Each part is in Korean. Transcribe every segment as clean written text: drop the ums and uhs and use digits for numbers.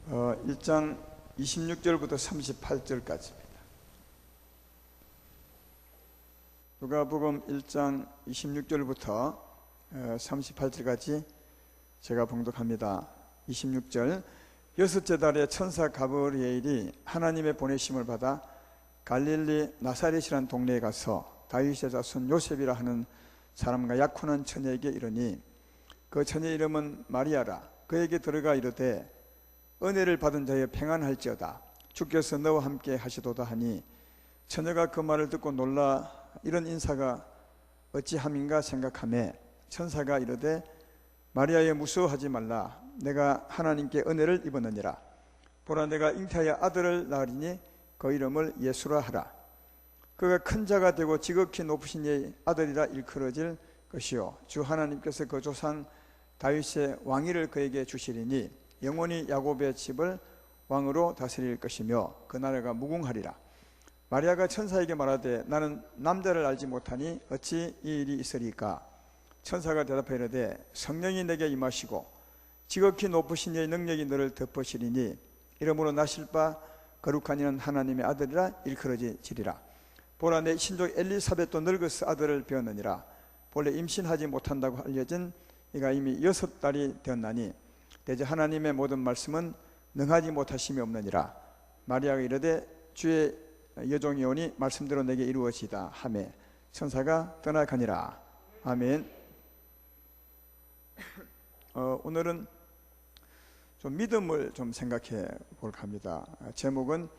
1장 26절부터 38절까지입니다. 누가복음 1장 26절부터 38절까지 제가 봉독합니다. 26절, 여섯째 달에 천사 가브리엘이 하나님의 보내심을 받아 갈릴리 나사렛이라는 동네에 가서 다윗의 자손 요셉이라 하는 사람과 약혼한 처녀에게 이르니, 그 처녀의 이름은 마리아라. 그에게 들어가 이르되, 은혜를 받은 자여 평안할지어다, 주께서 너와 함께 하시도다 하니, 처녀가 그 말을 듣고 놀라 이런 인사가 어찌함인가 생각하며 천사가 이르되, 마리아여 무서워하지 말라. 내가 하나님께 은혜를 입었느니라. 보라, 내가 잉태하여 아들을 낳으리니 그 이름을 예수라 하라. 그가 큰 자가 되고 지극히 높으신 이의 아들이라 일컬어질 것이요, 주 하나님께서 그 조상 다윗의 왕위를 그에게 주시리니 영원히 야곱의 집을 왕으로 다스릴 것이며 그 나라가 무궁하리라. 마리아가 천사에게 말하되, 나는 남자를 알지 못하니 어찌 이 일이 있으리까? 천사가 대답하여 이르되, 성령이 내게 임하시고 지극히 높으신 이의 능력이 너를 덮으시리니 이러므로 나실 바 거룩한 이는 하나님의 아들이라 일컬어지리라. 보라, 내 신족 엘리사벳도 늙어서 아들을 배었느니라. 본래 임신하지 못한다고 알려진 이가 이미 6달이 되었나니 대저 하나님의 모든 말씀은 능하지 못하심이 없느니라. 마리아가 이르되, 주의 여종이 오니 말씀대로 내게 이루어지다 하며 천사가 떠나가니라. 아멘. 오늘은 좀 믿음을 좀 생각해 볼까 합니다. 제목은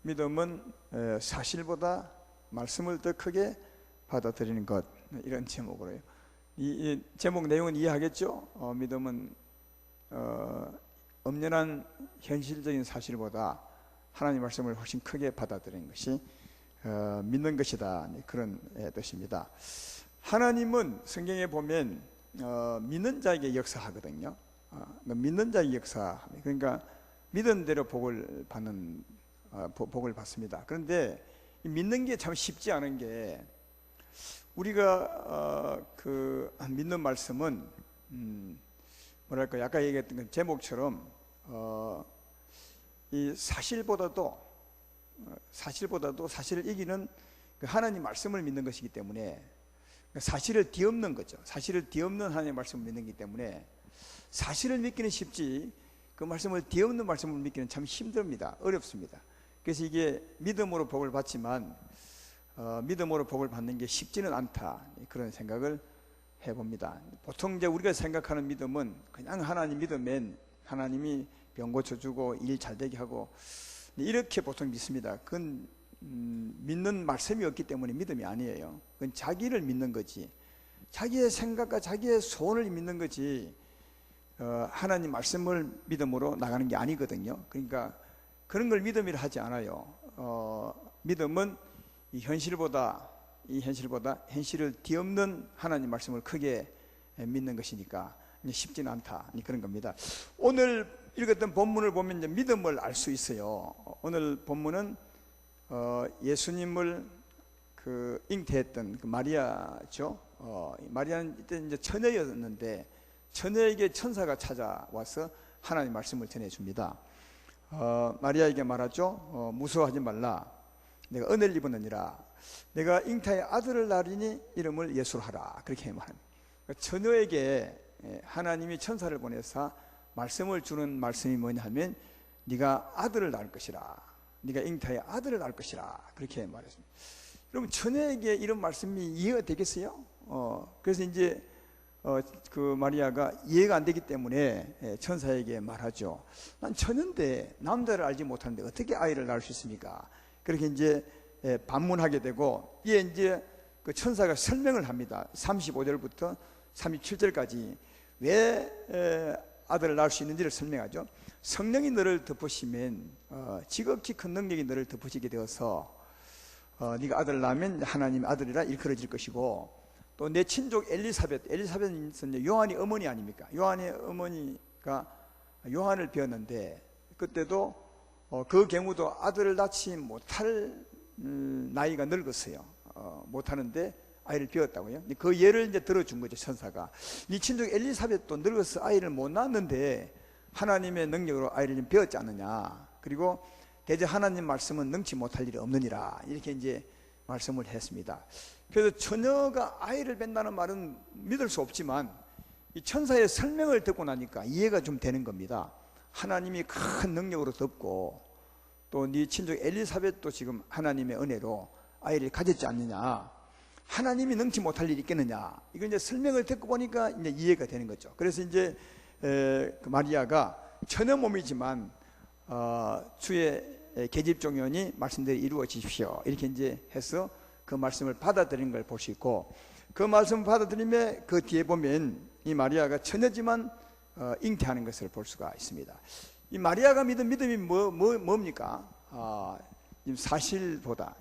믿음은 사실보다 말씀을 더 크게 받아들이는 것, 이런 제목으로요. 이 제목 내용은 이해하겠죠? 믿음은 엄연한 현실적인 사실보다 하나님 말씀을 훨씬 크게 받아들이는 것이 믿는 것이다, 그런 뜻입니다. 하나님은 성경에 보면 믿는 자에게 역사하거든요. 믿는 자에게 역사, 그러니까 믿은 대로 복을 받습니다. 그런데 믿는 게 참 쉽지 않은 게, 우리가 믿는 말씀은 뭐랄까, 아까 얘기했던 그 제목처럼 이 사실보다도 사실을 이기는 하나님 말씀을 믿는 것이기 때문에, 사실을 뒤엎는 거죠. 사실을 뒤엎는 하나님의 말씀을 믿는 것이기 때문에 사실을 믿기는 쉽지, 그 말씀을 뒤엎는 말씀을 믿기는 참 힘듭니다. 어렵습니다. 그래서 이게 믿음으로 복을 받지만 믿음으로 복을 받는 게 쉽지는 않다, 그런 생각을 해봅니다. 보통 이제 우리가 생각하는 믿음은 그냥 하나님 믿으면 하나님이 병 고쳐주고 일 잘되게 하고, 이렇게 보통 믿습니다. 그건 믿는 말씀이 없기 때문에 믿음이 아니에요. 그건 자기를 믿는 거지, 자기의 생각과 자기의 소원을 믿는 거지, 하나님 말씀을 믿음으로 나가는 게 아니거든요. 그러니까 그런 걸 믿음이라 하지 않아요. 믿음은 이 현실을 뒤엎는 하나님 말씀을 크게 믿는 것이니까 쉽지는 않다, 그런 겁니다. 오늘 읽었던 본문을 보면 이제 믿음을 알 수 있어요. 오늘 본문은 예수님을 잉태했던 그 마리아죠. 마리아는 이때 이제 처녀였는데 처녀에게 천사가 찾아와서 하나님 말씀을 전해줍니다. 마리아에게 말하죠. 무서워하지 말라. 내가 은혜를 입었느니라. 내가 잉태의 아들을 낳으리니 이름을 예수로 하라. 그렇게 말합니다. 처녀에게 하나님이 천사를 보내서 말씀을 주는 말씀이 뭐냐 하면, 네가 아들을 낳을 것이라. 네가 잉태의 아들을 낳을 것이라. 그렇게 말했습니다. 여러분, 처녀에게 이런 말씀이 이해가 되겠어요? 그래서 이제 그 마리아가 이해가 안 되기 때문에 천사에게 말하죠. 난 처녀인데 남자를 알지 못하는데 어떻게 아이를 낳을 수 있습니까? 그렇게 이제 반문하게 되고, 이에 이제 그 천사가 설명을 합니다. 35절부터 37절까지 왜 아들을 낳을 수 있는지를 설명하죠. 성령이 너를 덮으시면 지극히 큰 능력이 너를 덮으시게 되어서 네가 아들을 낳으면 하나님의 아들이라 일컬어질 것이고, 또 내 친족 엘리사벳은 요한이 어머니 아닙니까? 요한의 어머니가 요한을 배웠는데, 그때도 그 경우도 아들을 낳지 못할 나이가 늙었어요. 못하는데 아이를 배웠다고요. 그 예를 이제 들어준 거죠, 천사가. 네 친족 엘리사벳도 늙어서 아이를 못 낳았는데 하나님의 능력으로 아이를 좀 배웠지 않느냐. 그리고 대저 하나님 말씀은 능치 못할 일이 없느니라. 이렇게 이제 말씀을 했습니다. 그래서 처녀가 아이를 뵌다는 말은 믿을 수 없지만 이 천사의 설명을 듣고 나니까 이해가 좀 되는 겁니다. 하나님이 큰 능력으로 덮고 또 네 친족 엘리사벳도 지금 하나님의 은혜로 아이를 가졌지 않느냐. 하나님이 능치 못할 일이 있겠느냐. 이거 이제 설명을 듣고 보니까 이제 이해가 되는 거죠. 그래서 이제 그 마리아가 처녀 몸이지만 주의 계집종연이 말씀대로 이루어지십시오. 이렇게 이제 해서 그 말씀을 받아들이는 걸 볼 수 있고, 그 말씀을 받아들이면 그 뒤에 보면 이 마리아가 처녀지만 잉태하는 것을 볼 수가 있습니다. 이 마리아가 믿은 믿음이 뭡니까? 사실보다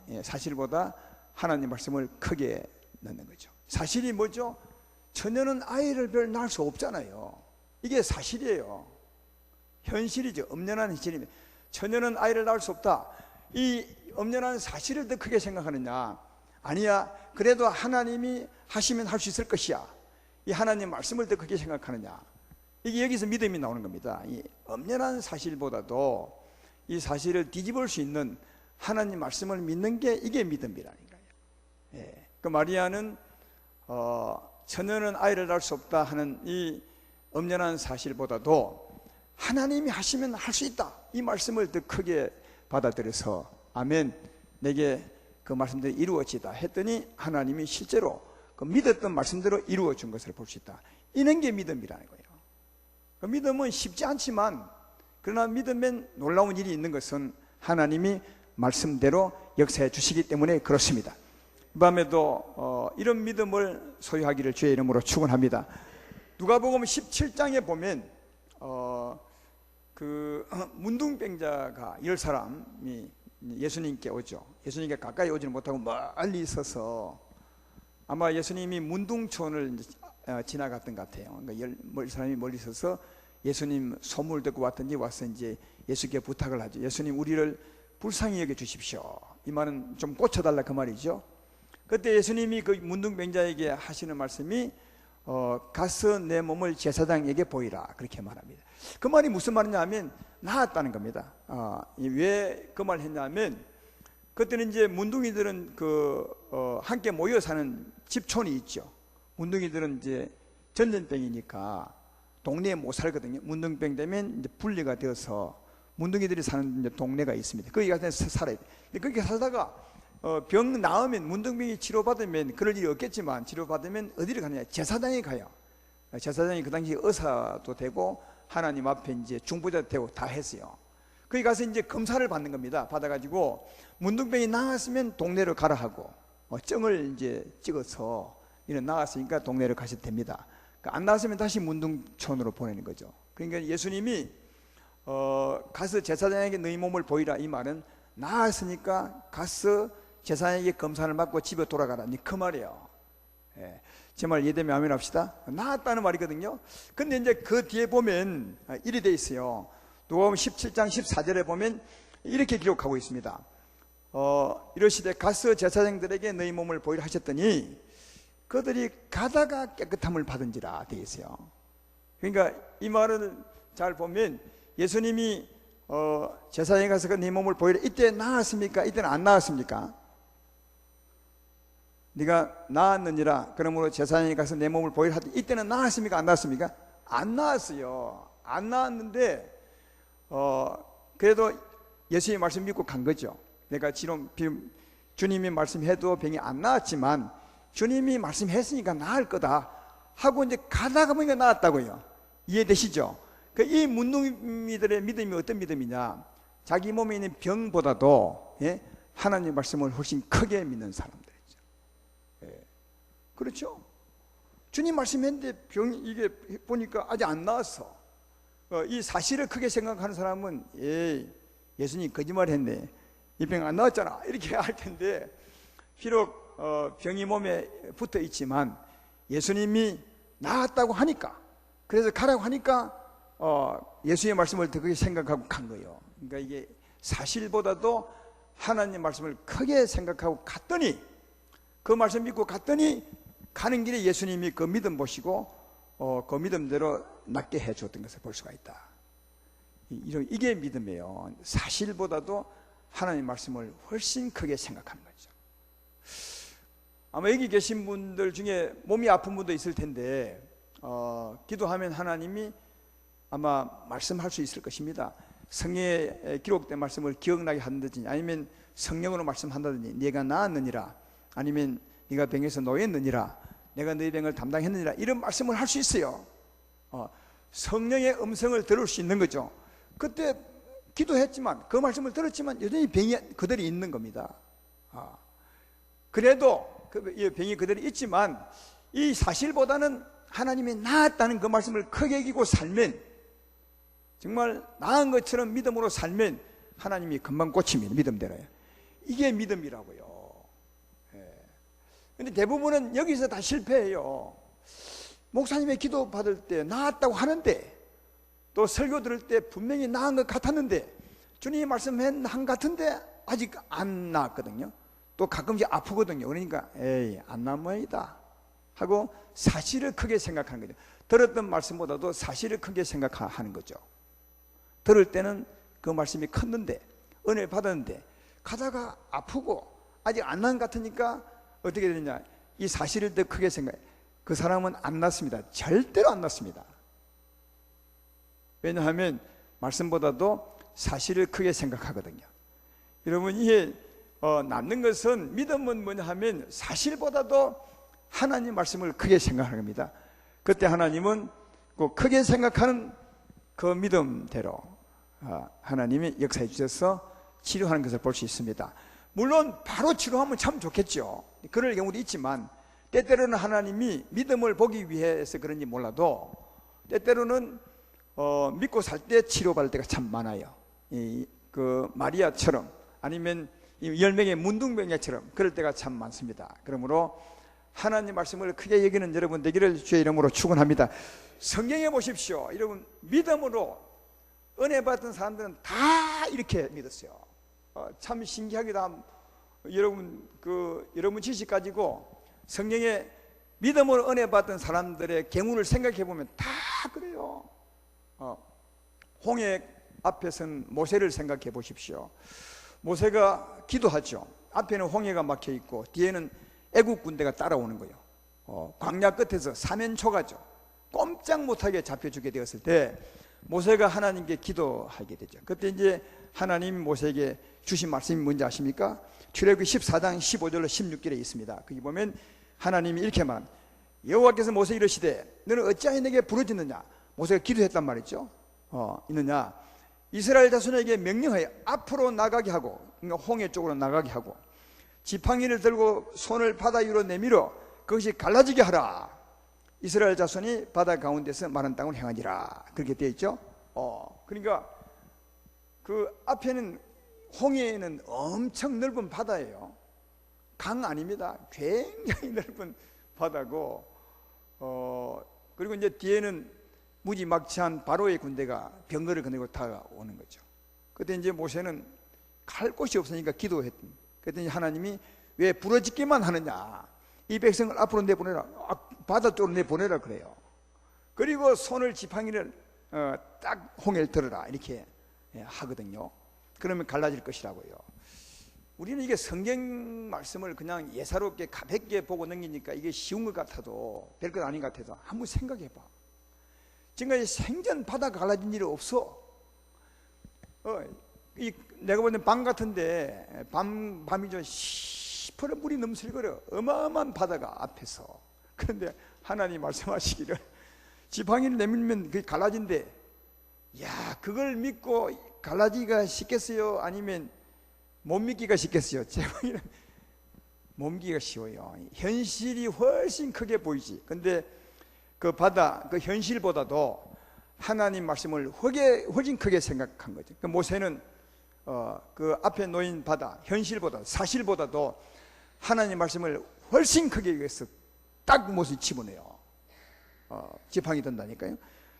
하나님 말씀을 크게 넣는 거죠. 사실이 뭐죠? 처녀는 아이를 별 낳을 수 없잖아요. 이게 사실이에요. 현실이죠. 엄연한 현실입니다. 처녀는 아이를 낳을 수 없다. 이 엄연한 사실을 더 크게 생각하느냐? 아니야, 그래도 하나님이 하시면 할 수 있을 것이야. 이 하나님 말씀을 더 크게 생각하느냐? 이게 여기서 믿음이 나오는 겁니다. 이 엄연한 사실보다도 이 사실을 뒤집을 수 있는 하나님 말씀을 믿는 게 이게 믿음이라는 거예요. 예. 그 마리아는 처녀는 아이를 낳을 수 없다 하는 이 엄연한 사실보다도 하나님이 하시면 할 수 있다, 이 말씀을 더 크게 받아들여서 아멘, 내게 그 말씀대로 이루어지다 했더니 하나님이 실제로 그 믿었던 말씀대로 이루어 준 것을 볼 수 있다. 이런 게 믿음이라는 거예요. 그 믿음은 쉽지 않지만, 그러나 믿으면 놀라운 일이 있는 것은 하나님이 말씀대로 역사해 주시기 때문에 그렇습니다. 이 밤에도 이런 믿음을 소유하기를 주의 이름으로 축원합니다. 누가복음 17장에 보면 그 문둥병자가 10사람이 예수님께 오죠. 예수님께 가까이 오지는 못하고 멀리 있어서 아마 예수님이 문둥촌을 지나갔던 것 같아요. 그러니까 10사람이 멀리 있어서 예수님 소문을 듣고 왔던지 와서 이제 예수께 부탁을 하죠. 예수님, 우리를 불쌍히 여겨 주십시오. 이 말은 좀 고쳐달라 그 말이죠. 그때 예수님이 그 문둥병자에게 하시는 말씀이 가서 내 몸을 제사장에게 보이라, 그렇게 말합니다. 그 말이 무슨 말이냐 하면 나았다는 겁니다. 왜 그 말을 했냐면, 그때는 이제 문둥이들은 함께 모여 사는 집촌이 있죠. 문둥이들은 이제 전염병이니까 동네에 못 살거든요. 문둥병 되면 이제 분리가 되어서 문둥이들이 사는 이제 동네가 있습니다. 거기 가서 살아야 돼. 거기 살다가 병 나으면, 문둥병이 치료받으면, 그럴 일이 없겠지만 치료받으면 어디를 가느냐? 제사장에 가요. 제사장이 그 당시 의사도 되고 하나님 앞에 이제 중보자도 되고 다 했어요. 거기 가서 이제 검사를 받는 겁니다. 받아가지고 문둥병이 나았으면 동네로 가라 하고, 증을 이제 찍어서 이런 나았으니까 동네로 가셔도 됩니다. 안 나았으면 다시 문둥촌으로 보내는 거죠. 그러니까 예수님이 가서 제사장에게 너희 몸을 보이라, 이 말은 나았으니까 가서 제사장에게 검사를 받고 집에 돌아가라, 그 말이에요. 예. 제 말 이해되면 아멘 합시다. 나았다는 말이거든요. 근데 이제 그 뒤에 보면 이리 돼 있어요. 누가복음 17장 14절에 보면 이렇게 기록하고 있습니다. 이러시되 가서 제사장들에게 너희 몸을 보이라 하셨더니 그들이 가다가 깨끗함을 받은지라 되어 있어요. 그러니까 이 말을 잘 보면 예수님이 제사장에 가서 네 몸을 보이라, 이때 나았습니까? 이때는 안 나았습니까? 네가 나았느니라, 그러므로 제사장에 가서 내 몸을 보이라 하더니 이때는 나았습니까? 안 나았습니까? 안 나았어요. 안 나았는데 그래도 예수님의 말씀 믿고 간 거죠. 내가 주님이 말씀해도 병이 안 나았지만 주님이 말씀했으니까 나을 거다 하고 이제 가다가 보니까 나았다고요. 이해되시죠? 이 문둥이들의 믿음이 어떤 믿음이냐? 자기 몸에 있는 병보다도 하나님의 말씀을 훨씬 크게 믿는 사람들이죠. 그렇죠? 주님 말씀했는데 이게 보니까 아직 안 나았어. 이 사실을 크게 생각하는 사람은 예수님 거짓말 했네, 이 병 안 나았잖아, 이렇게 할 텐데, 비록 병이 몸에 붙어 있지만 예수님이 나았다고 하니까, 그래서 가라고 하니까 예수의 말씀을 더 크게 생각하고 간 거예요. 그러니까 이게 사실보다도 하나님 말씀을 크게 생각하고 갔더니, 그 말씀 믿고 갔더니 가는 길에 예수님이 그 믿음 보시고 그 믿음대로 낫게 해줬던 것을 볼 수가 있다. 이게 믿음이에요. 사실보다도 하나님의 말씀을 훨씬 크게 생각하는 거죠. 아마 여기 계신 분들 중에 몸이 아픈 분도 있을 텐데 기도하면 하나님이 아마 말씀할 수 있을 것입니다. 성경에 기록된 말씀을 기억나게 한다든지, 아니면 성령으로 말씀한다든지, 네가 나았느니라, 아니면 네가 병에서 노였느니라, 내가 너희 병을 담당했느니라, 이런 말씀을 할 수 있어요. 성령의 음성을 들을 수 있는 거죠. 그때 기도했지만, 그 말씀을 들었지만 여전히 병이 그대로 있는 겁니다. 그래도 그 병이 그대로 있지만 이 사실보다는 하나님이 나았다는 그 말씀을 크게 여기고 살면, 정말 나은 것처럼 믿음으로 살면 하나님이 금방 고칩니다. 믿음대로요. 이게 믿음이라고요. 근데 대부분은 여기서 다 실패해요. 목사님의 기도 받을 때 나았다고 하는데, 또 설교 들을 때 분명히 나은 것 같았는데, 주님이 말씀한 같은데 아직 안 나았거든요. 또 가끔씩 아프거든요. 그러니까 에이, 안 나은 모양이다 하고 사실을 크게 생각하는 거죠. 들었던 말씀보다도 사실을 크게 생각하는 거죠. 들을 때는 그 말씀이 컸는데, 은혜 받았는데, 가다가 아프고 아직 안 난 것 같으니까 어떻게 되느냐, 이 사실을 더 크게 생각해. 그 사람은 안 낫습니다. 절대로 안 낫습니다. 왜냐하면 말씀보다도 사실을 크게 생각하거든요. 여러분, 이게 낫는 것은, 믿음은 뭐냐 하면 사실보다도 하나님 말씀을 크게 생각하는 겁니다. 그때 하나님은 그 크게 생각하는 그 믿음대로 하나님이 역사해 주셔서 치료하는 것을 볼 수 있습니다. 물론 바로 치료하면 참 좋겠죠. 그럴 경우도 있지만, 때때로는 하나님이 믿음을 보기 위해서 그런지 몰라도 때때로는 믿고 살 때 치료받을 때가 참 많아요. 그 마리아처럼, 아니면 10명의 문둥병자처럼 그럴 때가 참 많습니다. 그러므로 하나님 말씀을 크게 여기는 여러분 되기를 주의 이름으로 축원합니다. 성경에 보십시오. 여러분, 믿음으로 은혜 받은 사람들은 다 이렇게 믿었어요. 참 신기하기도 함. 여러분 지식 가지고 성경에 믿음으로 은혜 받은 사람들의 경우를 생각해 보면 다 그래요. 홍해 앞에 선 모세를 생각해 보십시오. 모세가 기도하죠. 앞에는 홍해가 막혀 있고 뒤에는 애국 군대가 따라오는 거예요. 광야 끝에서 사면초가죠. 꼼짝 못하게 잡혀 죽게 되었을 때 모세가 하나님께 기도하게 되죠. 그때 이제 하나님 모세에게 주신 말씀이 뭔지 아십니까? 출애굽기 14장 15절로 16절에 있습니다. 거기 보면 하나님이 이렇게 말합니다. 여호와께서 모세 이르시되 너는 어찌하여 내게 부르짖느냐. 모세가 기도했단 말이죠. 있느냐, 이스라엘 자손에게 명령하여 앞으로 나가게 하고, 그러니까 홍해 쪽으로 나가게 하고, 지팡이를 들고 손을 바다 위로 내밀어 그것이 갈라지게 하라. 이스라엘 자손이 바다 가운데서 마른 땅을 행하니라. 그렇게 되어 있죠. 그러니까 그 앞에는 홍해에는 엄청 넓은 바다예요. 강 아닙니다. 굉장히 넓은 바다고, 그리고 이제 뒤에는 무지막지한 바로의 군대가 병거를 거느리고 다가오는 거죠. 그때 이제 모세는 갈 곳이 없으니까 기도했던. 그랬더니 하나님이 왜 부러지기만 하느냐, 이 백성을 앞으로 내보내라, 바다 쪽으로 내보내라 그래요. 그리고 손을 지팡이를 딱 홍해를 들어라 이렇게 하거든요. 그러면 갈라질 것이라고요. 우리는 이게 성경 말씀을 그냥 예사롭게 가볍게 보고 넘기니까 이게 쉬운 것 같아도, 별것 아닌 것 같아도 한번 생각해 봐. 지금까지 생전 바다가 갈라진 일이 없어. 내가 보는 방 같은데 밤이죠. 시퍼런 물이 넘실거려. 어마어마한 바다가 앞에서. 그런데 하나님 말씀하시기를 지팡이를 내밀면 그게 갈라진대. 야, 그걸 믿고 갈라지기가 쉽겠어요? 아니면 못 믿기가 쉽겠어요? 제방이는 못 믿기가 쉬워요. 현실이 훨씬 크게 보이지. 근데 그 바다, 그 현실보다도 하나님 말씀을 훨씬 크게 생각한 거죠. 그 모세는 그 앞에 놓인 바다, 현실보다, 사실보다도 하나님 말씀을 훨씬 크게 위해서 딱 못을 집어내요. 지팡이 든다니까요.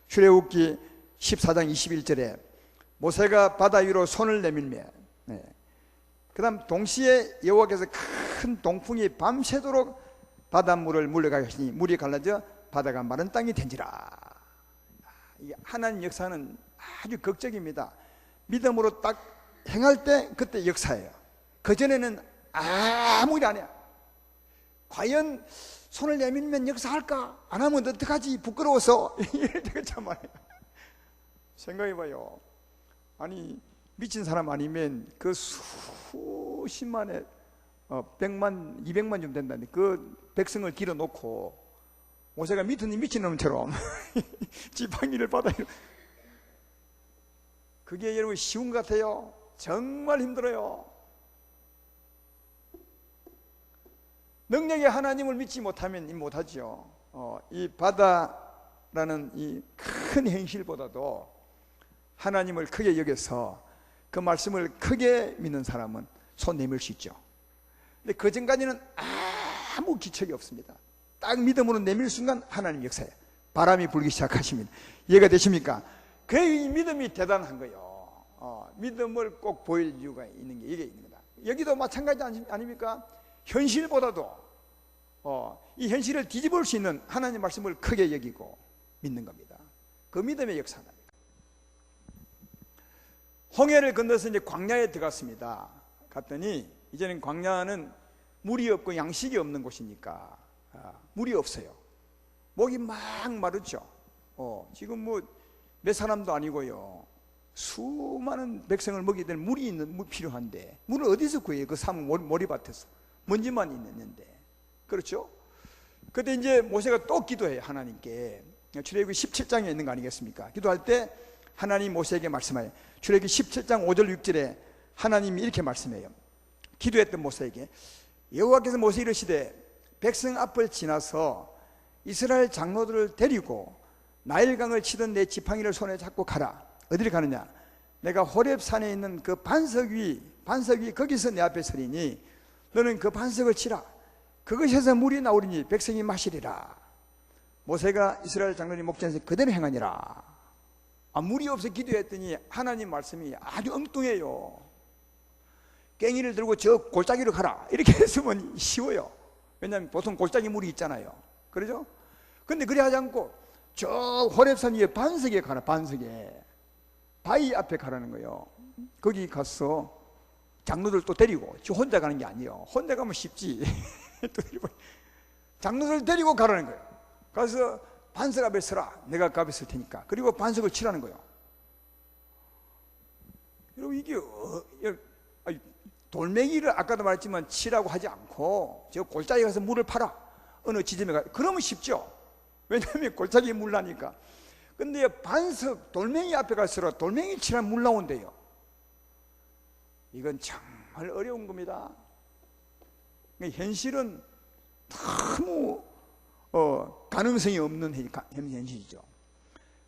출애굽기 14장 21절에 모세가 바다 위로 손을 내밀며, 그 다음 동시에 여호와께서 큰 동풍이 밤새도록 바닷물을 물러가게 하시니 물이 갈라져 바다가 마른 땅이 된지라. 하나님 역사는 아주 극적입니다. 믿음으로 딱 행할 때 그때 역사예요. 그전에는 아무 일 안 해요. 과연 손을 내밀면 역사할까? 안 하면 어떡하지? 부끄러워서 이럴 때가 참 많아요. 생각해봐요. 아니 미친 사람 아니면 그 수십만에 100만, 200만 좀 된다는데 그 백성을 길어놓고 모세가 미친 놈처럼 지팡이를 받아. 그게 여러분 쉬운 것 같아요? 정말 힘들어요. 능력의 하나님을 믿지 못하면 못하죠. 이 바다라는 이 큰 현실보다도 하나님을 크게 여겨서 그 말씀을 크게 믿는 사람은 손 내밀 수 있죠. 근데 그 전까지는 아무 기척이 없습니다. 딱 믿음으로 내밀 순간 하나님 역사예요. 바람이 불기 시작하십니다. 이해가 되십니까? 그 믿음이 대단한 거예요. 믿음을 꼭 보일 이유가 있는 게 이게 있는 거다. 여기도 마찬가지 아닙니까? 현실보다도 이 현실을 뒤집을 수 있는 하나님 말씀을 크게 여기고 믿는 겁니다. 그 믿음의 역사다. 홍해를 건너서 이제 광야에 들어갔습니다. 갔더니 이제는 광야는 물이 없고 양식이 없는 곳이니까 물이 없어요. 목이 막 마르죠. 지금 뭐 몇 사람도 아니고요. 수많은 백성을 먹이게 될 물이 필요한데 물을 어디서 구해요? 그 삶 모리밭에서 먼지만 있는데. 그렇죠? 그때 이제 모세가 또 기도해요. 하나님께. 출애굽기 17장에 있는 거 아니겠습니까? 기도할 때 하나님 모세에게 말씀해요. 출애굽기 17장 5절 6절에 하나님이 이렇게 말씀해요. 기도했던 모세에게 여호와께서 모세 이르시되 백성 앞을 지나서 이스라엘 장로들을 데리고 나일강을 치던 내 지팡이를 손에 잡고 가라. 어디를 가느냐? 내가 호렙산에 있는 그 반석 위 거기서 내 앞에 서리니 너는 그 반석을 치라. 그것에서 물이 나오리니 백성이 마시리라. 모세가 이스라엘 장로들이 목전에서 그대로 행하니라. 물이 없어 기도했더니 하나님 말씀이 아주 엉뚱해요. 깽이를 들고 저 골짜기로 가라 이렇게 했으면 쉬워요. 왜냐하면 보통 골짜기 물이 있잖아요. 그러죠? 근데 그래 하지 않고 저 호렙산 위에 반석에 가라. 반석에 바위 앞에 가라는 거예요. 거기 가서 장로들 또 데리고 저 혼자 가는 게 아니에요. 혼자 가면 쉽지. 장로들 데리고 가라는 거예요. 가서 반석 앞에 서라. 내가 그 앞에 설 테니까. 그리고 반석을 치라는 거예요. 여러분 이게 돌멩이를 아까도 말했지만 치라고 하지 않고 저 골짜기 가서 물을 팔아. 어느 지점에 가. 그러면 쉽죠. 왜냐하면 골짜기에 물 나니까. 근데 반석 돌멩이 앞에 가서 돌멩이 치라면 물 나온대요. 이건 정말 어려운 겁니다. 현실은 너무 가능성이 없는 현실이죠.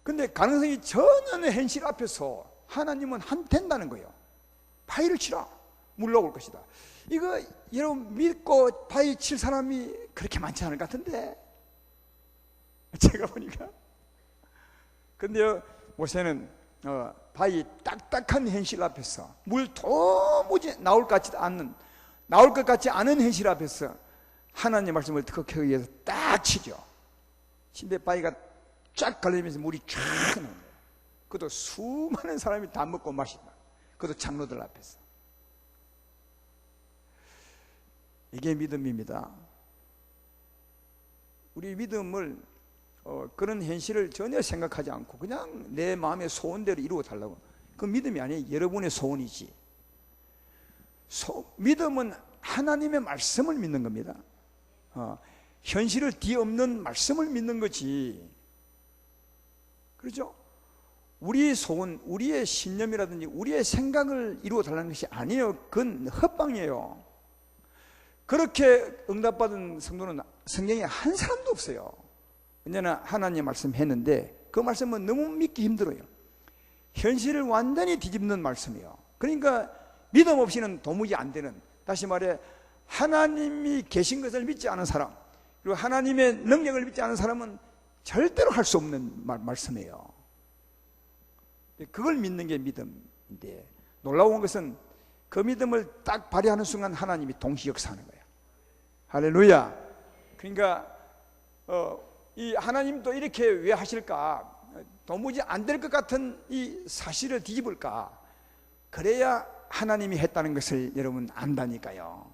근데 가능성이 전혀 없는 현실 앞에서 하나님은 된다는 거예요. 바위를 치라. 물 나올 것이다. 이거 여러분 믿고 바위 칠 사람이 그렇게 많지 않을 것 같은데 제가 보니까. 근데요 모세는 바위 딱딱한 현실 앞에서 물 도무지 나올 것 같지 않은 현실 앞에서 하나님의 말씀을 득하기 위해서 딱 치죠. 근데 바위가 쫙 갈리면서 물이 쫙 나오는 거예요. 그것도 수많은 사람이 다 먹고 마신다. 그것도 장로들 앞에서. 이게 믿음입니다. 우리 믿음을 그런 현실을 전혀 생각하지 않고 그냥 내 마음의 소원대로 이루어 달라고. 그 믿음이 아니에요. 여러분의 소원이지. 믿음은 하나님의 말씀을 믿는 겁니다. 현실을 뒤엎는 말씀을 믿는 거지. 그렇죠? 우리의 소원, 우리의 신념이라든지 우리의 생각을 이루어 달라는 것이 아니에요. 그건 헛방이에요. 그렇게 응답받은 성도는 성경에 한 사람도 없어요. 왜냐하면 하나님 말씀했는데 그 말씀은 너무 믿기 힘들어요. 현실을 완전히 뒤집는 말씀이에요. 그러니까 믿음 없이는 도무지 안 되는, 다시 말해 하나님이 계신 것을 믿지 않은 사람, 그리고 하나님의 능력을 믿지 않은 사람은 절대로 할 수 없는 말씀이에요. 그걸 믿는 게 믿음인데 놀라운 것은 그 믿음을 딱 발휘하는 순간 하나님이 동시 역사하는 거예요. 할렐루야. 그러니까 이 하나님도 이렇게 왜 하실까? 도무지 안 될 것 같은 이 사실을 뒤집을까? 그래야 하나님이 했다는 것을 여러분 안다니까요.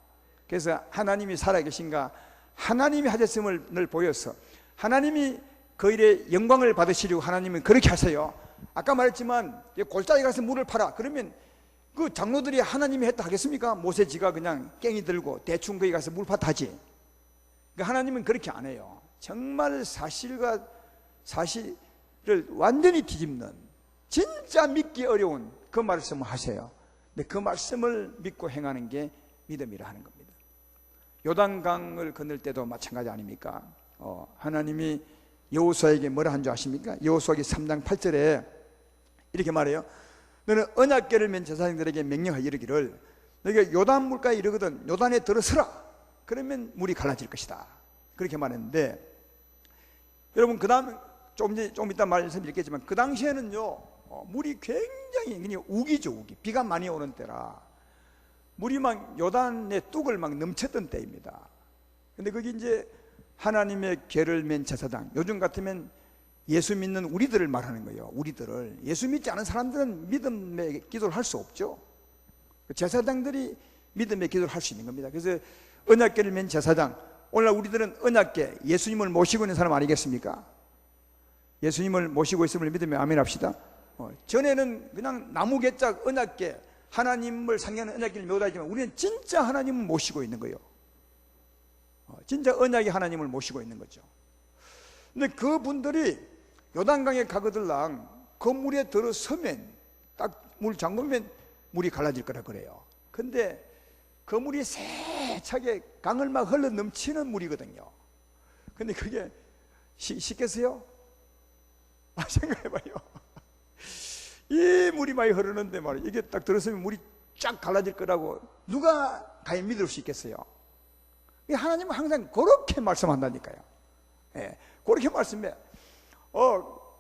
그래서 하나님이 살아계신가, 하나님이 하셨음을 늘 보여서 하나님이 그 일에 영광을 받으시려고 하나님은 그렇게 하세요. 아까 말했지만 골짜기 가서 물을 팔아, 그러면 그 장로들이 하나님이 했다 하겠습니까? 모세지가 그냥 깽이 들고 대충 거기 가서 물 팠다 하지. 그러니까 하나님은 그렇게 안 해요. 정말 사실과 사실을 완전히 뒤집는, 진짜 믿기 어려운 그 말씀을 하세요. 근데 그 말씀을 믿고 행하는 게 믿음이라 하는 겁니다. 요단강을 건널 때도 마찬가지 아닙니까? 하나님이 여호수아에게 뭐라 한 줄 아십니까? 여호수아기 3장 8절에 이렇게 말해요. 너는 언약궤를 맨 제사장들에게 명령하여 이르기를, 너희가 요단 물가에 이르거든 요단에 들어서라. 그러면 물이 갈라질 것이다. 그렇게 말했는데, 여러분 그 다음 좀 이따 말씀드리겠지만 그 당시에는요 물이 굉장히 그냥 우기죠. 우기. 비가 많이 오는 때라 물이 막 요단의 뚝을 막 넘쳤던 때입니다. 근데 거기 이제 하나님의 궤를 맨 제사장, 요즘 같으면 예수 믿는 우리들을 말하는 거예요. 우리들을. 예수 믿지 않은 사람들은 믿음의 기도를 할 수 없죠. 제사장들이 믿음의 기도를 할 수 있는 겁니다. 그래서 언약궤를 맨 제사장, 오늘날 우리들은 언약궤, 예수님을 모시고 있는 사람 아니겠습니까? 예수님을 모시고 있음을 믿으면 아멘 합시다. 전에는 그냥 나무개짝 언약궤, 하나님을 상징하는 언약궤를 메고 다니지만 우리는 진짜 하나님을 모시고 있는 거예요. 진짜 언약의 하나님을 모시고 있는 거죠. 근데 그분들이 요단강에 가거들랑 그 물에 들어서면, 딱 물 잠그면 물이 갈라질 거라 그래요. 근데 그 물이 세차게 강을 막 흘러 넘치는 물이거든요. 근데 그게 쉽겠어요? 생각해봐요. 이 물이 많이 흐르는데 말이에요, 이게 딱 들어서면 물이 쫙 갈라질 거라고 누가 과연 믿을 수 있겠어요? 하나님은 항상 그렇게 말씀한다니까요. 예, 그렇게 말씀해.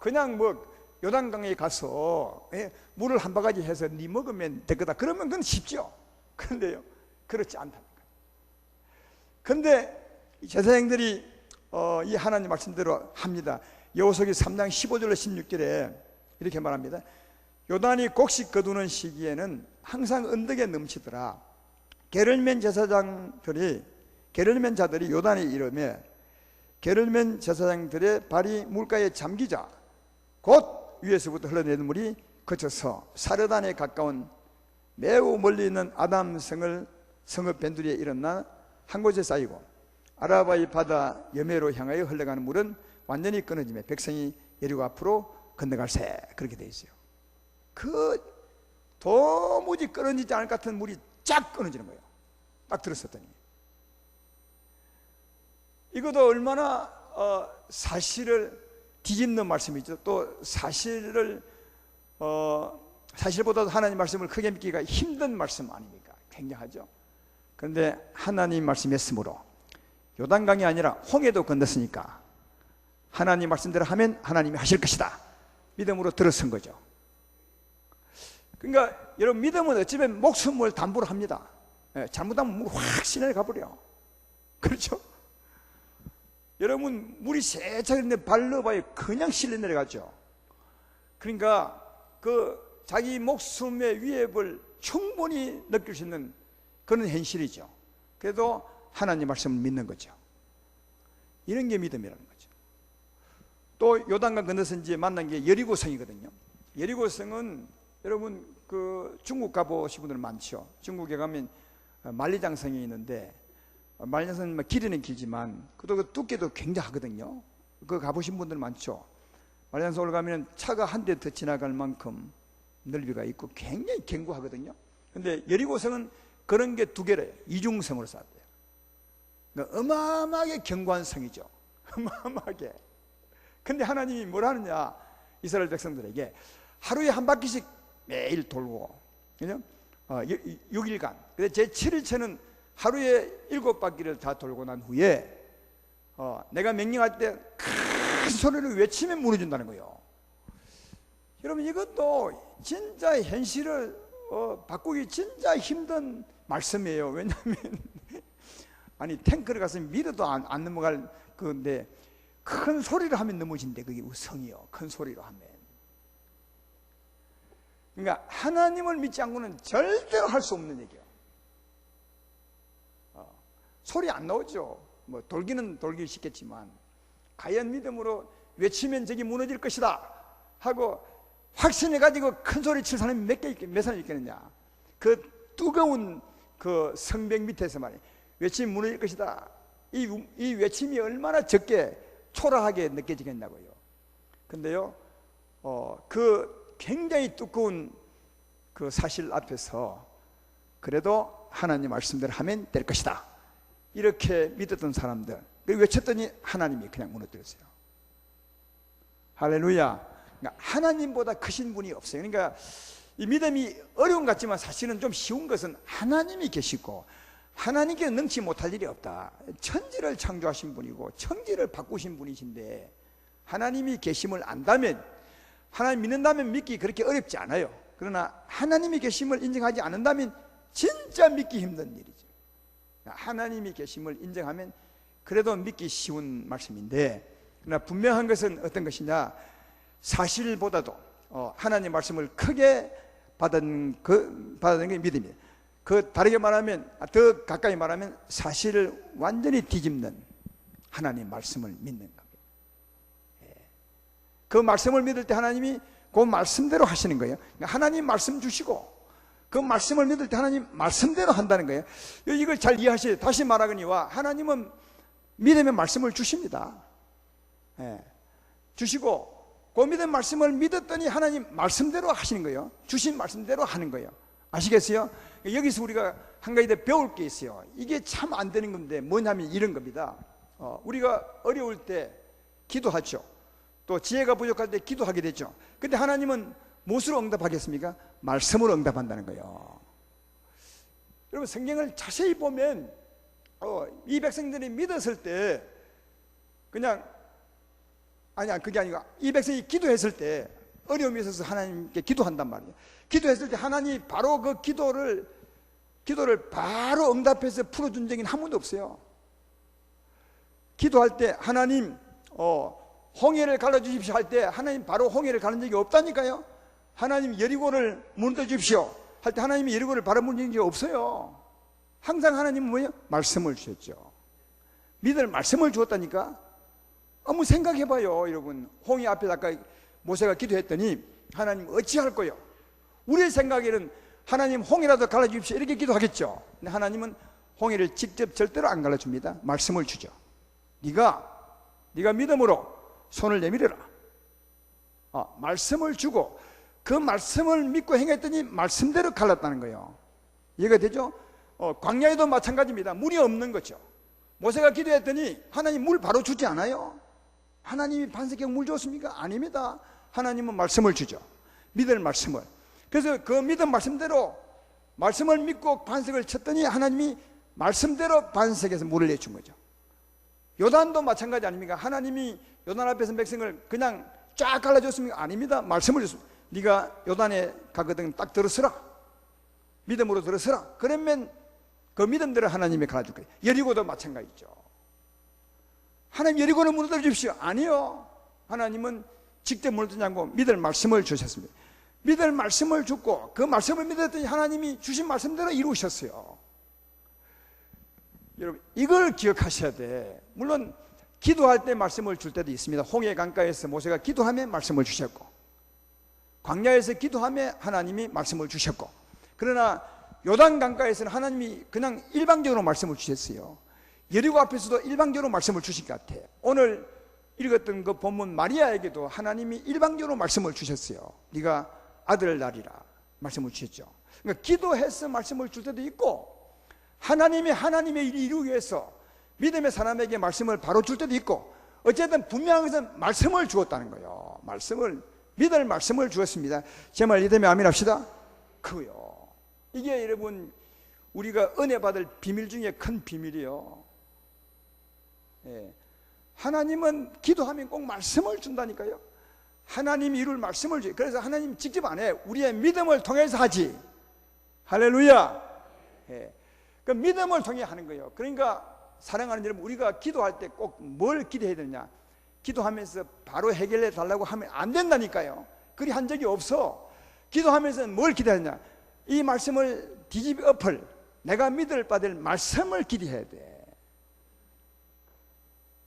그냥 뭐 요단강에 가서 물을 한 바가지 해서 네 먹으면 될 거다, 그러면 그건 쉽죠. 그런데요, 그렇지 않다니까. 근데 제사장들이 이 하나님 말씀대로 합니다. 여호수아기 3장 15절로 16절에 이렇게 말합니다. 요단이 곡식 거두는 시기에는 항상 언덕에 넘치더라. 궤를 맨 제사장들이, 궤를 맨 자들이 요단에 이르매 궤를 맨 제사장들의 발이 물가에 잠기자 곧 위에서부터 흘러내리는 물이 거쳐서 사르단에 가까운 매우 멀리 있는 아담성을 성읍 밴두리에 일어나 한 곳에 쌓이고 아라바의 바다 여매로 향하여 흘러가는 물은 완전히 끊어지며 백성이 여리고 앞으로 건너갈새, 그렇게 되어 있어요. 그 도무지 끊어지지 않을 것 같은 물이 쫙 끊어지는 거예요. 딱 들었었더니. 이것도 얼마나 사실을 뒤집는 말씀이죠. 또 사실보다도 하나님 말씀을 크게 믿기가 힘든 말씀 아닙니까? 굉장하죠. 그런데 하나님 말씀했으므로 요단강이 아니라 홍해도 건넜으니까 하나님 말씀대로 하면 하나님이 하실 것이다, 믿음으로 들어선 거죠. 그러니까 여러분, 믿음은 어찌보면 목숨을 담보로 합니다. 잘못하면 물 확 시내려 가버려. 그렇죠? 여러분, 물이 세차게 있는데 발 넣어봐야 그냥 실려 내려가죠. 그러니까 그 자기 목숨의 위협을 충분히 느낄 수 있는 그런 현실이죠. 그래도 하나님 말씀을 믿는 거죠. 이런 게 믿음이라는 거죠. 또 요단강 건너서 이제 만난 게 여리고성이거든요. 여리고성은 여러분 그 중국 가보신 분들 많죠. 중국에 가면 만리장성이 있는데, 만리장성은 길이는 길지만 그 두께도 굉장하거든요. 그거 가보신 분들 많죠. 만리장성을 가면 차가 한 대 더 지나갈 만큼 넓이가 있고 굉장히 견고하거든요. 근데 여리고성은 그런 게 두 개래요. 이중성으로 쌓았대요. 그러니까 어마어마하게 견고한 성이죠. 어마어마하게. 근데 하나님이 뭘 하느냐, 이스라엘 백성들에게 하루에 한 바퀴씩 매일 돌고, 그죠? 6일간. 근데 제 7일째는 하루에 7바퀴를 다 돌고 난 후에 내가 명령할 때 큰 소리를 외치면 무너진다는 거예요. 여러분, 이것도 진짜 현실을 바꾸기 진짜 힘든 말씀이에요. 왜냐하면 아니 탱크를 가서 밀어도 안 넘어갈 건데 큰 소리로 하면 넘어진대. 그게 우성이요. 큰 소리로 하면. 그러니까 하나님을 믿지 않고는 절대로 할 수 없는 얘기예요. 소리 안 나오죠. 뭐 돌기는 돌기 쉽겠지만, 과연 믿음으로 외치면 저기 무너질 것이다 하고 확신해 가지고 큰 소리 칠 사람이 몇 사람 있겠느냐. 그 뜨거운 그 성벽 밑에서 말이에요. 외치면 무너질 것이다. 이 외침이 얼마나 적게 초라하게 느껴지겠냐고요. 근데요, 그 굉장히 두꺼운 그 사실 앞에서 그래도 하나님 말씀대로 하면 될 것이다, 이렇게 믿었던 사람들, 외쳤더니 하나님이 그냥 무너뜨렸어요. 할렐루야. 그러니까 하나님보다 크신 분이 없어요. 그러니까 이 믿음이 어려운 것 같지만 사실은 좀 쉬운 것은 하나님이 계시고 하나님께 능치 못할 일이 없다. 천지를 창조하신 분이고 천지를 바꾸신 분이신데, 하나님이 계심을 안다면, 하나님 믿는다면 믿기 그렇게 어렵지 않아요. 그러나 하나님이 계심을 인정하지 않는다면 진짜 믿기 힘든 일이죠. 하나님이 계심을 인정하면 그래도 믿기 쉬운 말씀인데, 그러나 분명한 것은 어떤 것이냐, 사실보다도 하나님 말씀을 크게 받은 게 믿음이에요. 그 다르게 말하면, 더 가까이 말하면 사실을 완전히 뒤집는 하나님 말씀을 믿는 겁니다. 그 말씀을 믿을 때 하나님이 그 말씀대로 하시는 거예요. 하나님 말씀 주시고 그 말씀을 믿을 때 하나님 말씀대로 한다는 거예요. 이걸 잘 이해하셔야 돼요. 다시 말하거니와 하나님은 믿음의 말씀을 주십니다. 주시고 그 믿음의 말씀을 믿었더니 하나님 말씀대로 하시는 거예요. 주신 말씀대로 하는 거예요. 아시겠어요? 여기서 우리가 한 가지 더 배울 게 있어요. 이게 참 안 되는 건데 뭐냐면 이런 겁니다. 우리가 어려울 때 기도하죠. 또 지혜가 부족할 때 기도하게 되죠. 근데 하나님은 무엇으로 응답하겠습니까? 말씀으로 응답한다는 거예요. 여러분, 성경을 자세히 보면 이 백성들이 믿었을 때 그냥, 아니야, 그게 아니고 이 백성이 기도했을 때 어려움이 있어서 하나님께 기도한단 말이에요. 기도했을 때 하나님이 바로 그 기도를 바로 응답해서 풀어준 적은 한 번도 없어요. 기도할 때 하나님 홍해를 갈라주십시오 할 때 하나님 바로 홍해를 가는 적이 없다니까요. 하나님 여리고를 무너뜨려 주십시오 할 때 하나님이 여리고를 바로 무너뜨린 적이 없어요. 항상 하나님은 뭐예요? 말씀을 주셨죠. 믿을 말씀을 주었다니까. 한번 생각해봐요, 여러분. 홍해 앞에 아까 모세가 기도했더니 하나님 어찌할 거요? 우리의 생각에는 하나님 홍해라도 갈라주십시오 이렇게 기도하겠죠. 근데 하나님은 홍해를 직접 절대로 안 갈라줍니다. 말씀을 주죠. 네가 믿음으로 손을 내밀어라. 말씀을 주고 그 말씀을 믿고 행했더니 말씀대로 갈랐다는 거예요. 이해가 되죠? 광야에도 마찬가지입니다. 물이 없는 거죠. 모세가 기도했더니 하나님 물 바로 주지 않아요. 하나님이 반석에 물 줬습니까? 아닙니다. 하나님은 말씀을 주죠. 믿을 말씀을. 그래서 그 믿은 말씀대로 말씀을 믿고 반석을 쳤더니 하나님이 말씀대로 반석에서 물을 내준 거죠. 요단도 마찬가지 아닙니까? 하나님이 요단 앞에서 백성을 그냥 쫙 갈라줬습니까? 아닙니다. 말씀을 줬습니다. 네가 요단에 가거든 딱 들어서라. 믿음으로 들어서라. 그러면 그 믿음대로 하나님이 갈라줄 거예요. 여리고도 마찬가지죠. 하나님 여리고를 무너뜨려 주십시오. 아니요. 하나님은 직접 무너뜨리지 않고 믿을 말씀을 주셨습니다. 믿을 말씀을 주고 그 말씀을 믿었더니 하나님이 주신 말씀대로 이루셨어요. 여러분, 이걸 기억하셔야 돼. 물론 기도할 때 말씀을 줄 때도 있습니다. 홍해 강가에서 모세가 기도하며 말씀을 주셨고, 광야에서 기도하며 하나님이 말씀을 주셨고, 그러나 요단 강가에서는 하나님이 그냥 일방적으로 말씀을 주셨어요. 여리고 앞에서도 일방적으로 말씀을 주신 것 같아요. 오늘 읽었던 그 본문 마리아에게도 하나님이 일방적으로 말씀을 주셨어요. 네가 아들을 낳으리라 말씀을 주셨죠. 그러니까 기도해서 말씀을 줄 때도 있고, 하나님이 하나님의 일을 이루기 위해서 믿음의 사람에게 말씀을 바로 줄 때도 있고, 어쨌든 분명한 것은 말씀을 주었다는 거예요. 믿을 말씀을 주었습니다. 제 말 이해되면 아멘 합시다. 그거요. 이게 여러분 우리가 은혜 받을 비밀 중에 큰 비밀이에요. 하나님은 기도하면 꼭 말씀을 준다니까요. 하나님이 이룰 말씀을 줘요. 그래서 하나님 직접 안 해. 우리의 믿음을 통해서 하지. 할렐루야. 그 믿음을 통해 하는 거예요. 그러니까 사랑하는 여러분, 우리가 기도할 때 꼭 뭘 기도해야 되느냐? 기도하면서 바로 해결해 달라고 하면 안 된다니까요. 그리 한 적이 없어. 기도하면서 뭘 기대하냐? 이 말씀을 뒤집어 엎을, 내가 믿을 받을 말씀을 기대해야 돼.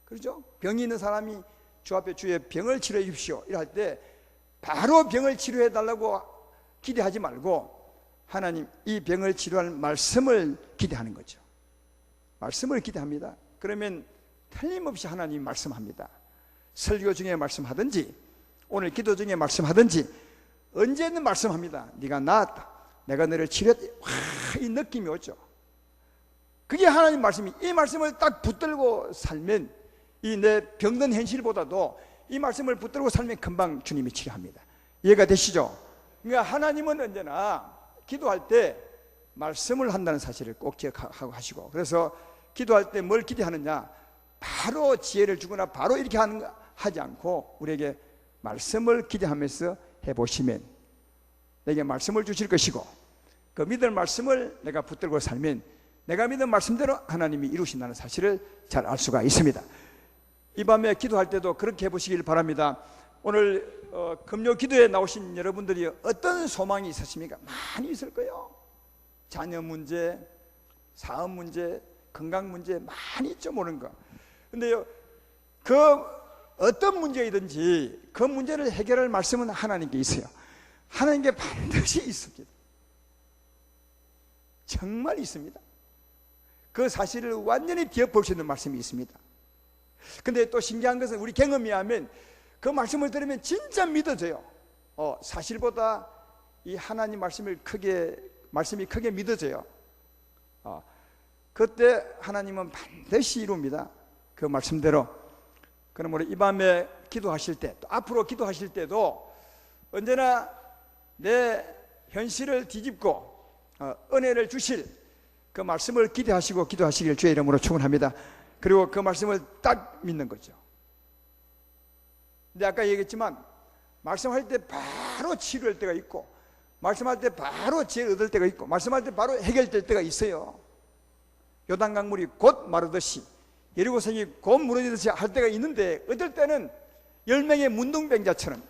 그렇죠? 병이 있는 사람이 주 앞에 주의 병을 치료해 주십시오 이럴 때 바로 병을 치료해 달라고 기대하지 말고 하나님 이 병을 치료할 말씀을 기대하는 거죠. 말씀을 기대합니다. 그러면 틀림없이 하나님이 말씀합니다. 설교 중에 말씀하든지 오늘 기도 중에 말씀하든지 언제든 말씀합니다. 네가 나았다, 내가 너를 치료했다. 이 느낌이 오죠. 그게 하나님 말씀이, 이 말씀을 딱 붙들고 살면 이 내 병든 현실보다도 이 말씀을 붙들고 살면 금방 주님이 치료합니다. 이해가 되시죠? 그러니까 하나님은 언제나 기도할 때 말씀을 한다는 사실을 꼭 기억하고 하시고, 그래서 기도할 때 뭘 기대하느냐? 바로 지혜를 주거나 바로 이렇게 하지 않고 우리에게 말씀을 기대하면서 해보시면 내게 말씀을 주실 것이고, 그 믿을 말씀을 내가 붙들고 살면 내가 믿은 말씀대로 하나님이 이루신다는 사실을 잘 알 수가 있습니다. 이 밤에 기도할 때도 그렇게 해보시길 바랍니다. 오늘 금요 기도에 나오신 여러분들이 어떤 소망이 있으십니까? 많이 있을 거예요. 자녀 문제, 사업 문제, 건강 문제 많이 있죠, 모르는 거. 근데요, 그 어떤 문제이든지 그 문제를 해결할 말씀은 하나님께 있어요. 하나님께 반드시 있습니다. 정말 있습니다. 그 사실을 완전히 뒤엎을 수 있는 말씀이 있습니다. 근데 또 신기한 것은 우리 경험에 하면 그 말씀을 들으면 진짜 믿어져요. 사실보다 이 하나님 말씀이 크게 믿어져요. 그때 하나님은 반드시 이룹니다. 그 말씀대로. 그럼 우리 이 밤에 기도하실 때, 또 앞으로 기도하실 때도 언제나 내 현실을 뒤집고 은혜를 주실 그 말씀을 기대하시고 기도하시길 주의 이름으로 축원합니다. 그리고 그 말씀을 딱 믿는 거죠. 근데 아까 얘기했지만 말씀할 때 바로 치료할 때가 있고, 말씀할 때 바로 지혜를 얻을 때가 있고, 말씀할 때 바로 해결될 때가 있어요. 요단강물이 곧 마르듯이, 여리고성이 곧 무너지듯이 할 때가 있는데, 어떨 때는 10명의 문둥병자처럼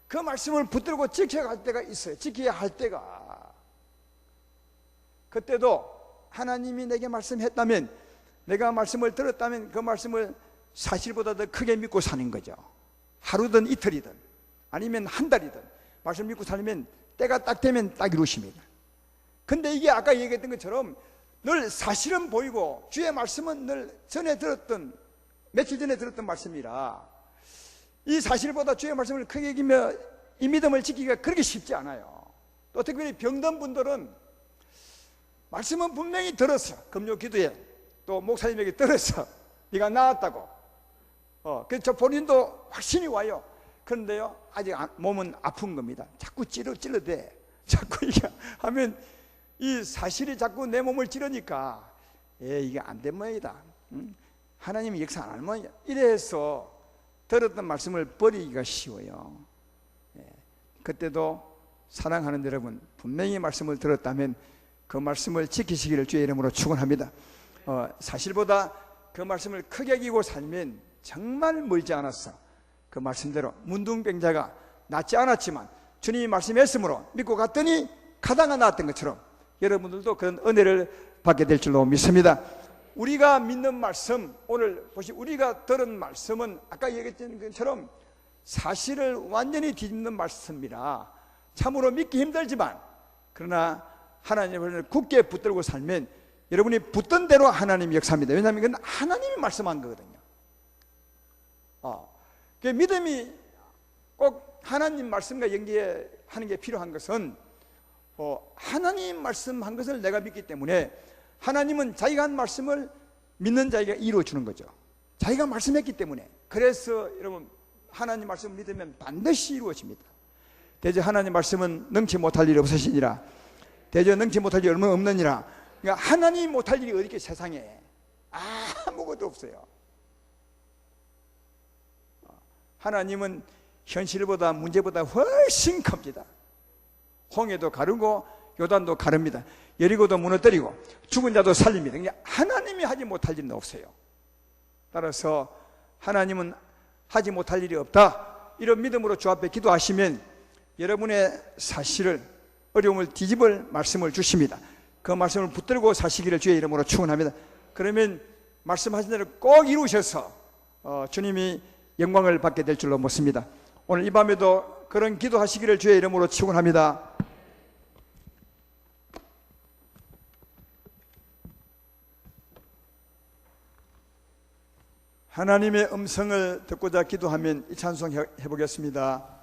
그 말씀을 붙들고 지켜야 할 때가 있어요. 지켜야 할 때가. 그때도 하나님이 내게 말씀했다면, 내가 말씀을 들었다면 그 말씀을 사실보다 더 크게 믿고 사는 거죠. 하루든 이틀이든 아니면 한 달이든 말씀 믿고 살면 때가 딱 되면 딱 이루십니다. 근데 이게 아까 얘기했던 것처럼 늘 사실은 보이고 주의 말씀은 늘 며칠 전에 들었던 말씀이라 이 사실보다 주의 말씀을 크게 여기며 이 믿음을 지키기가 그렇게 쉽지 않아요. 또 특별히 병든 분들은 말씀은 분명히 들었어. 금요 기도에 또 목사님에게 들었어. 네가 나았다고. 그래서 본인도 확신이 와요. 그런데요, 아직 몸은 아픈 겁니다. 자꾸 찔러대. 자꾸 이게 하면 이 사실이 자꾸 내 몸을 찌르니까 이게 안 된 모양이다. 하나님이 역사 안 할 모양이야. 이래서 들었던 말씀을 버리기가 쉬워요. 그때도 사랑하는 여러분, 분명히 말씀을 들었다면 그 말씀을 지키시기를 주의 이름으로 축원합니다. 사실보다 그 말씀을 크게 여기고 살면 정말 멀지 않았어. 그 말씀대로 문둥병자가 낫지 않았지만 주님이 말씀했으므로 믿고 갔더니 가다가 나았던 것처럼 여러분들도 그런 은혜를 받게 될 줄로 믿습니다. 우리가 믿는 말씀, 오늘 보시 우리가 들은 말씀은 아까 얘기했던 것처럼 사실을 완전히 뒤집는 말씀이라 참으로 믿기 힘들지만, 그러나 하나님을 굳게 붙들고 살면 여러분이 붙던 대로 하나님이 역사합니다. 왜냐하면 이건 하나님이 말씀한 거거든요. 그 믿음이 꼭 하나님 말씀과 연계하는 게 필요한 것은 하나님 말씀한 것을 내가 믿기 때문에 하나님은 자기가 한 말씀을 믿는 자에게 이루어주는 거죠. 자기가 말씀했기 때문에. 그래서 여러분 하나님 말씀을 믿으면 반드시 이루어집니다. 대저 하나님 말씀은 능치 못할 일이 없으시니라. 대저 능치 못할 일이 얼마나 없느니라. 그러니까 하나님이 못할 일이 어디 있게 세상에 아무것도 없어요. 하나님은 현실보다 문제보다 훨씬 큽니다. 홍해도 가르고 요단도 가릅니다. 여리고도 무너뜨리고 죽은 자도 살립니다. 그러니까 하나님이 하지 못할 일은 없어요. 따라서 하나님은 하지 못할 일이 없다, 이런 믿음으로 주 앞에 기도하시면 여러분의 사실을, 어려움을 뒤집을 말씀을 주십니다. 그 말씀을 붙들고 사시기를 주의 이름으로 축원합니다. 그러면 말씀하신 대로 꼭 이루셔서 주님이 영광을 받게 될 줄로 믿습니다. 오늘 이 밤에도 그런 기도하시기를 주의 이름으로 축원합니다. 하나님의 음성을 듣고자 기도하면 이 찬송 해보겠습니다.